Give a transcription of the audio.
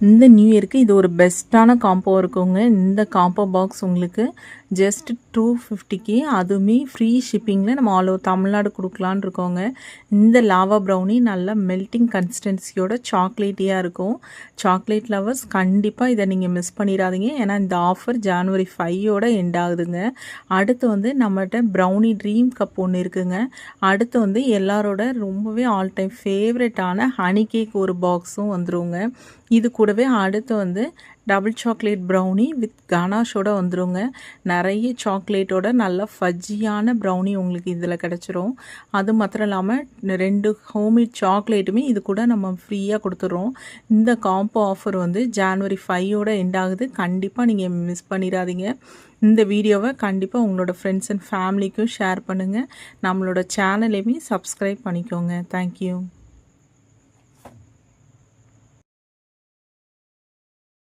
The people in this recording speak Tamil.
இந்த நியூ இயருக்கு இது ஒரு பெஸ்ட்டான காம்போ இருக்குங்க. இந்த காம்போ பாக்ஸ் உங்களுக்கு ஜஸ்ட் 250க்கு, அதுவுமே ஃப்ரீ ஷிப்பிங்கில் நம்ம ஆல் ஓவர் தமிழ்நாடு கொடுக்கலான்னு இருக்கோங்க. இந்த லாவா ப்ரௌனி நல்லா மெல்ட்டிங் கன்சிஸ்டன்சியோட சாக்லேட்டியாக இருக்கும். சாக்லேட் லவர்ஸ் கண்டிப்பாக இதை நீங்கள் மிஸ் பண்ணிடாதீங்க. ஏன்னா இந்த ஆஃபர் ஜனவரி 5ஓட எண்ட் ஆகுதுங்க. அடுத்து வந்து நம்மகிட்ட ப்ரௌனி ட்ரீம் கப் ஒன்று இருக்குங்க. அடுத்து வந்து எல்லாரோட ரொம்பவே ஆல் டைம் ஃபேவரட்டான ஹனி கேக் ஒரு பாக்ஸும் வந்துருங்க. இது கூடவே அடுத்து வந்து டபுள் சாக்லேட் ப்ரௌனி வித் கனாஷோட வந்துருங்க. நிறைய சாக்லேட்டோட நல்ல ஃபஜ்ஜியான ப்ரௌனி உங்களுக்கு இதில் கிடச்சிரும். அது மாத்திரம் இல்லாமல் 2 ஹோம்மேட் சாக்லேட்டுமே இது கூட நம்ம ஃப்ரீயாக கொடுத்துட்றோம். இந்த காம்போ ஆஃபர் வந்து ஜனவரி 5ஓட எண்ட் ஆகுது. கண்டிப்பாக நீங்கள் மிஸ் பண்ணிடாதீங்க. இந்த வீடியோவை கண்டிப்பாக உங்களோட ஃப்ரெண்ட்ஸ் அண்ட் ஃபேமிலிக்கும் ஷேர் பண்ணுங்கள். நம்மளோட சேனலையுமே சப்ஸ்கிரைப் பண்ணிக்கோங்க. தேங்க்யூ.